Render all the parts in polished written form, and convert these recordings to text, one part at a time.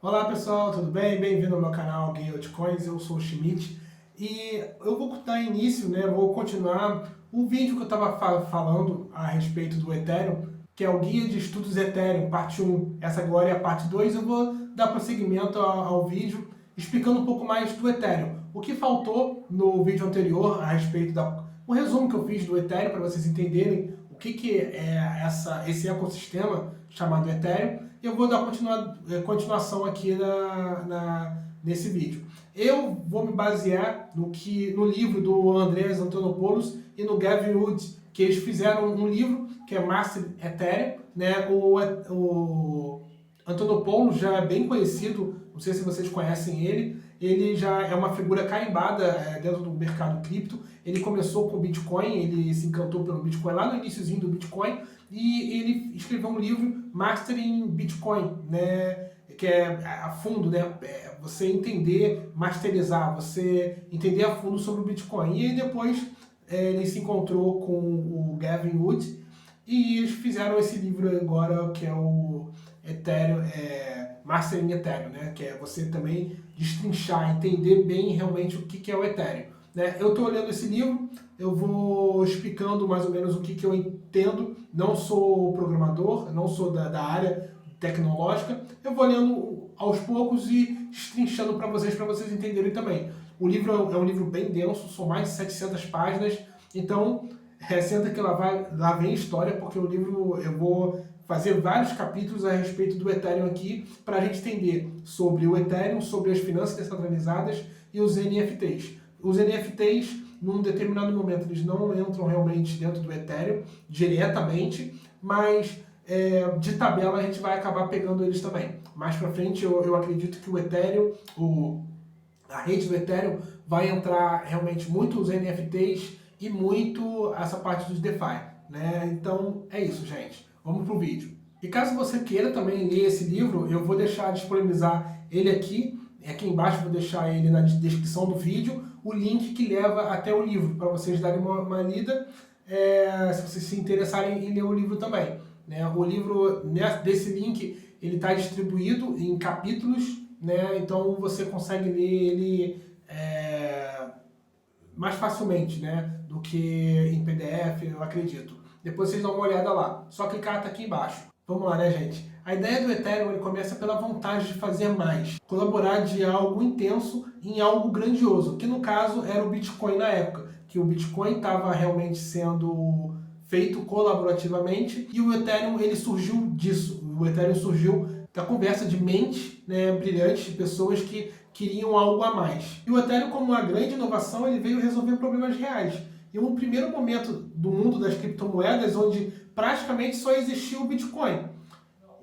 Olá pessoal, tudo bem? Bem-vindo ao meu canal Gay Altcoins, eu sou o Schmidt e eu vou dar início, vou continuar o vídeo que eu estava falando a respeito do Ethereum, que é o Guia de Estudos Ethereum, parte 1. Essa agora é a parte 2, eu vou dar prosseguimento ao vídeo explicando um pouco mais do Ethereum. O que faltou no vídeo anterior a respeito o resumo que eu fiz do Ethereum, para vocês entenderem o que é esse ecossistema chamado Ethereum. Eu vou dar continuação aqui nesse vídeo. Eu vou me basear no livro do Andreas Antonopoulos e no Gavin Wood, que eles fizeram um livro que é Master Ethereum. O Antonopoulos já é bem conhecido, não sei se vocês conhecem ele já é uma figura carimbada dentro do mercado cripto. Ele começou com o Bitcoin, ele se encantou pelo Bitcoin lá no iniciozinho do Bitcoin, e ele escreveu um livro, Mastering Bitcoin, que é a fundo, você entender, masterizar, você entender a fundo sobre o Bitcoin. E aí depois ele se encontrou com o Gavin Wood e eles fizeram esse livro agora, que é o Ethereum, Mastering Ethereum, que é você também destrinchar, entender bem realmente o que é o Ethereum. Eu estou olhando esse livro, eu vou explicando mais ou menos o que eu entendo. Não sou programador, não sou da área tecnológica, eu vou lendo aos poucos e destrinchando para vocês entenderem também. O livro é um livro bem denso, são mais de 700 páginas, então senta que lá vem história, porque o livro eu vou fazer vários capítulos a respeito do Ethereum aqui, para a gente entender sobre o Ethereum, sobre as finanças descentralizadas e os NFTs. Os NFTs, num determinado momento, eles não entram realmente dentro do Ethereum diretamente, mas de tabela a gente vai acabar pegando eles também. Mais para frente eu acredito que o Ethereum, a rede do Ethereum, vai entrar realmente muito os NFTs e muito essa parte dos DeFi. Então é isso, gente. Vamos pro vídeo. E caso você queira também ler esse livro, eu vou disponibilizar ele aqui. Aqui embaixo eu vou deixar ele na descrição do vídeo, o link que leva até o livro, para vocês darem uma lida, se vocês se interessarem em ler o livro também. O livro, desse link, ele está distribuído em capítulos, então você consegue ler ele mais facilmente do que em PDF, eu acredito. Depois vocês dão uma olhada lá. Só clicar aqui embaixo. Vamos lá, gente? A ideia do Ethereum ele começa pela vontade de fazer mais. Colaborar de algo intenso em algo grandioso, que no caso era o Bitcoin na época. Que o Bitcoin estava realmente sendo feito colaborativamente e o Ethereum ele surgiu disso. O Ethereum surgiu da conversa de mente brilhantes, de pessoas que queriam algo a mais. E o Ethereum, como uma grande inovação, ele veio resolver problemas reais. Em um primeiro momento do mundo das criptomoedas, onde praticamente só existia o Bitcoin.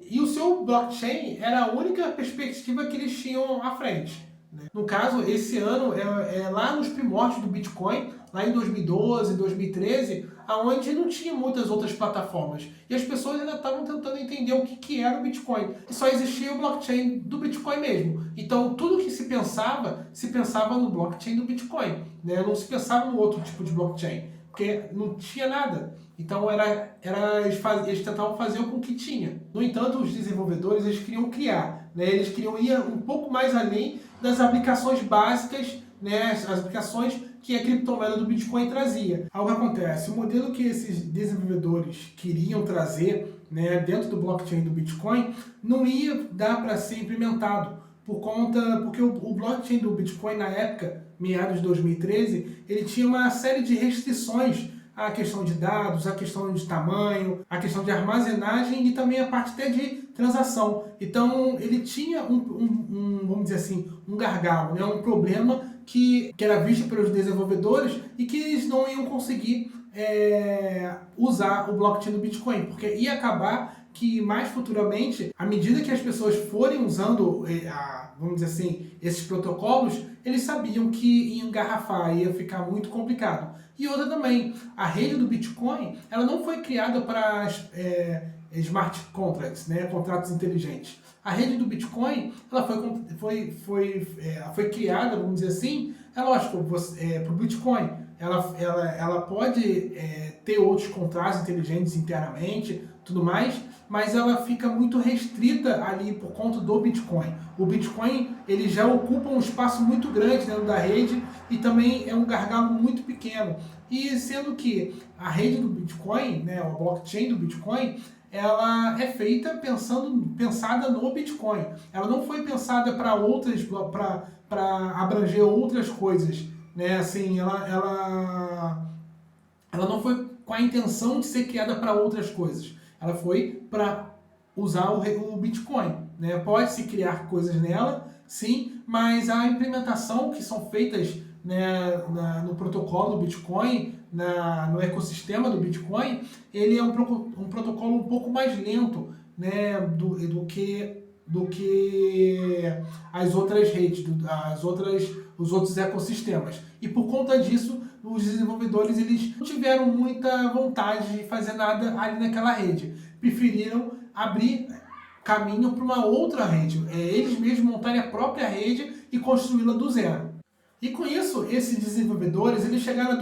E o seu blockchain era a única perspectiva que eles tinham à frente. No caso, esse ano lá nos primórdios do Bitcoin, lá em 2012, 2013, aonde não tinha muitas outras plataformas. E as pessoas ainda estavam tentando entender o que era o Bitcoin. E só existia o blockchain do Bitcoin mesmo. Então, tudo que se pensava no blockchain do Bitcoin. Não se pensava no outro tipo de blockchain, porque não tinha nada. Então, eles tentavam fazer com o que tinha. No entanto, os desenvolvedores eles queriam criar. Eles queriam ir um pouco mais além das aplicações básicas, as aplicações que a criptomoeda do Bitcoin trazia. Algo acontece, o modelo que esses desenvolvedores queriam trazer dentro do blockchain do Bitcoin não ia dar para ser implementado, porque o blockchain do Bitcoin na época, meados de 2013, ele tinha uma série de restrições, a questão de dados, a questão de tamanho, a questão de armazenagem e também a parte até de transação. Então ele tinha vamos dizer assim, um gargalo, um problema que era visto pelos desenvolvedores e que eles não iam conseguir usar o blockchain do Bitcoin, porque ia acabar que mais futuramente, à medida que as pessoas forem usando, vamos dizer assim, esses protocolos, eles sabiam que engarrafar ia ficar muito complicado. E outra também, a rede do Bitcoin, ela não foi criada para smart contracts, contratos inteligentes. A rede do Bitcoin, ela foi criada, vamos dizer assim, é lógico, para o Bitcoin. Ela pode ter outros contratos inteligentes internamente, tudo mais, mas ela fica muito restrita ali por conta do Bitcoin. O Bitcoin ele já ocupa um espaço muito grande dentro da rede e também é um gargalo muito pequeno. E sendo que a rede do Bitcoin, né, a blockchain do Bitcoin, ela é feita pensada no Bitcoin. Ela não foi pensada para outras, para abranger outras coisas, né? Assim, ela não foi com a intenção de ser criada para outras coisas. Ela foi para usar o Bitcoin, né? Pode-se criar coisas nela, sim, mas a implementação que são feitas, né, no protocolo do Bitcoin, no ecossistema do Bitcoin, ele é um protocolo um pouco mais lento, né, do que as outras redes, os outros ecossistemas. E por conta disso, os desenvolvedores eles não tiveram muita vontade de fazer nada ali naquela rede. Preferiram abrir caminho para uma outra rede. Eles mesmos montarem a própria rede e construí-la do zero. E com isso, esses desenvolvedores eles chegaram a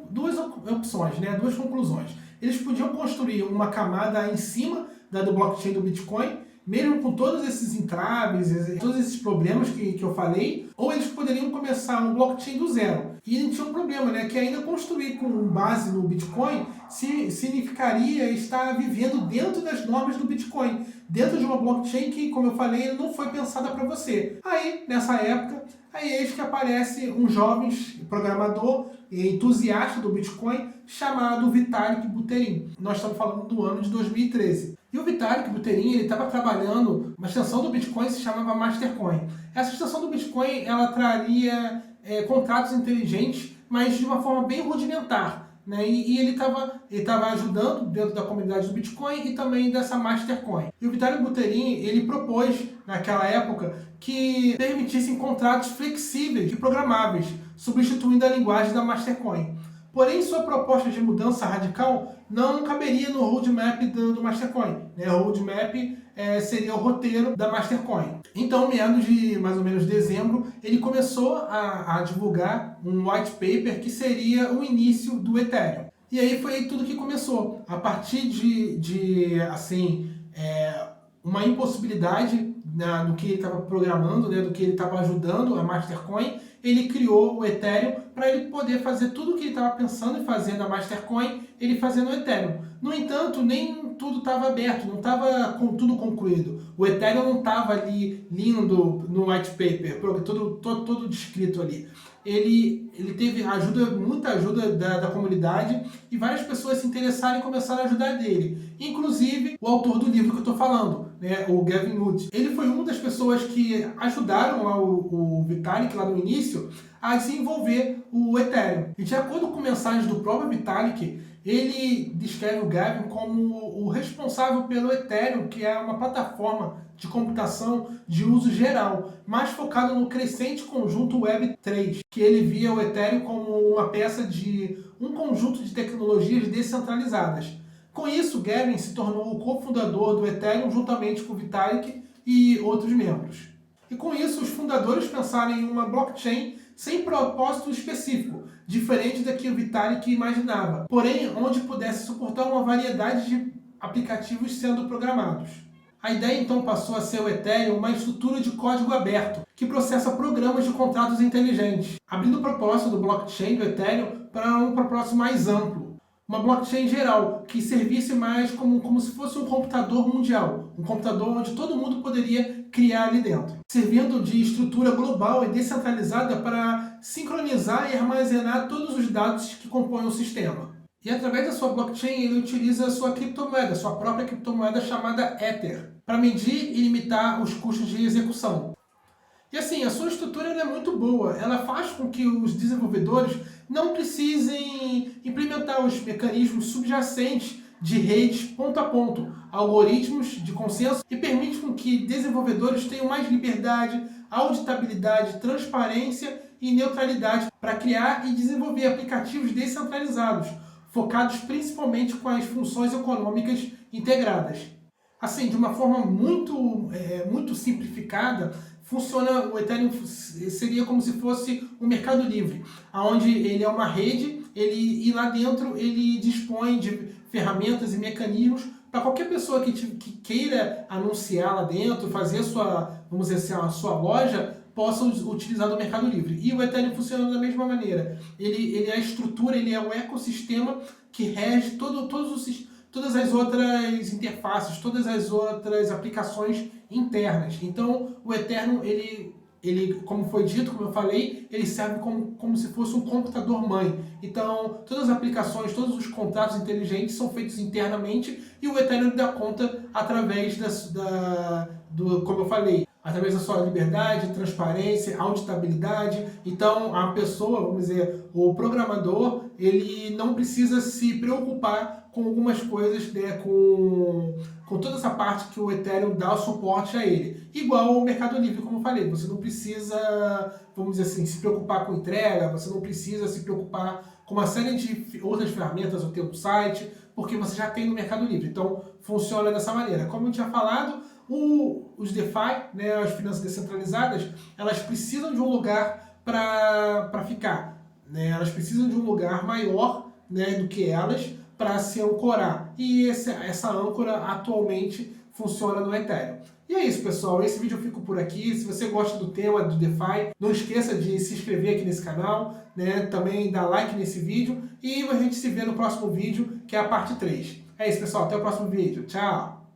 duas opções, né? Duas conclusões. Eles podiam construir uma camada em cima do blockchain do Bitcoin, mesmo com todos esses entraves, todos esses problemas que eu falei, ou eles poderiam começar um blockchain do zero. E não tinha um problema, né? Que ainda construir com base no Bitcoin significaria estar vivendo dentro das normas do Bitcoin, dentro de uma blockchain que, como eu falei, não foi pensada para você. Aí, nessa época, eis que aparece um jovem programador e entusiasta do Bitcoin chamado Vitalik Buterin. Nós estamos falando do ano de 2013. E o Vitalik Buterin ele estava trabalhando uma extensão do Bitcoin que se chamava Mastercoin. Essa extensão do Bitcoin ela traria contratos inteligentes, mas de uma forma bem rudimentar. Né? E ele estava ajudando dentro da comunidade do Bitcoin e também dessa Mastercoin. E o Vitalik Buterin ele propôs, naquela época, que permitissem contratos flexíveis e programáveis, substituindo a linguagem da Mastercoin. Porém, sua proposta de mudança radical não caberia no roadmap do Mastercoin. Né? O roadmap seria o roteiro da Mastercoin. Então, meados de mais ou menos dezembro, ele começou a divulgar um white paper que seria o início do Ethereum. E aí foi tudo que começou. A partir de uma impossibilidade do que ele estava programando, né, do que ele estava ajudando a Mastercoin, ele criou o Ethereum para ele poder fazer tudo o que ele estava pensando em fazer na Mastercoin, ele fazia no Ethereum. No entanto, nem tudo estava aberto, não estava tudo concluído. O Ethereum não estava ali lindo no white paper, todo descrito ali. Ele teve muita ajuda da comunidade e várias pessoas se interessaram e começaram a ajudar dele. Inclusive o autor do livro que eu estou falando, né, o Gavin Wood. Ele foi uma das pessoas que ajudaram o Vitalik lá no início a desenvolver o Ethereum. E de acordo com mensagens do próprio Vitalik, ele descreve o Gavin como o responsável pelo Ethereum, que é uma plataforma de computação de uso geral, mais focado no crescente conjunto Web3, que ele via o Ethereum como uma peça de um conjunto de tecnologias descentralizadas. Com isso, Gavin se tornou o cofundador do Ethereum juntamente com Vitalik e outros membros. E com isso, os fundadores pensaram em uma blockchain sem propósito específico, diferente da que o Vitalik imaginava, porém onde pudesse suportar uma variedade de aplicativos sendo programados. A ideia então passou a ser o Ethereum uma estrutura de código aberto, que processa programas de contratos inteligentes, abrindo o propósito do blockchain do Ethereum para um propósito mais amplo. Uma blockchain geral, que servisse mais como se fosse um computador mundial, um computador onde todo mundo poderia criar ali dentro, servindo de estrutura global e descentralizada para sincronizar e armazenar todos os dados que compõem o sistema. E através da sua blockchain ele utiliza a sua criptomoeda, sua própria criptomoeda chamada Ether, para medir e limitar os custos de execução. E assim, a sua estrutura é muito boa, ela faz com que os desenvolvedores não precisem implementar os mecanismos subjacentes de redes ponto a ponto, algoritmos de consenso, e permite com que desenvolvedores tenham mais liberdade, auditabilidade, transparência e neutralidade para criar e desenvolver aplicativos descentralizados, focados principalmente com as funções econômicas integradas. Assim, de uma forma muito simplificada, o Ethereum seria como se fosse um mercado livre, onde ele é uma rede, e lá dentro ele dispõe de ferramentas e mecanismos para qualquer pessoa que queira anunciar lá dentro, fazer sua, vamos dizer assim, a sua loja, possa utilizar do Mercado Livre. E o Ethereum funciona da mesma maneira. Ele é a estrutura, ele é o ecossistema que rege todas as outras interfaces, todas as outras aplicações internas. Então, o Ethereum, ele, como foi dito, como eu falei, ele serve como se fosse um computador-mãe. Então, todas as aplicações, todos os contratos inteligentes são feitos internamente e o Ethereum dá conta através como eu falei, através da sua liberdade, transparência, auditabilidade. Então, a pessoa, vamos dizer, o programador, ele não precisa se preocupar com algumas coisas, né, com toda essa parte que o Ethereum dá o suporte a ele. Igual o Mercado Livre, como eu falei, você não precisa, vamos dizer assim, se preocupar com entrega, você não precisa se preocupar com uma série de outras ferramentas, ou ter um site, porque você já tem no Mercado Livre. Então, funciona dessa maneira. Como eu tinha falado, os DeFi, né, as finanças descentralizadas, elas precisam de um lugar para ficar. Né? Elas precisam de um lugar maior, né, do que elas para se ancorar. E essa âncora atualmente funciona no Ethereum. E é isso, pessoal. Esse vídeo eu fico por aqui. Se você gosta do tema do DeFi, não esqueça de se inscrever aqui nesse canal, né? Também dar like nesse vídeo. E a gente se vê no próximo vídeo, que é a parte 3. É isso, pessoal. Até o próximo vídeo. Tchau!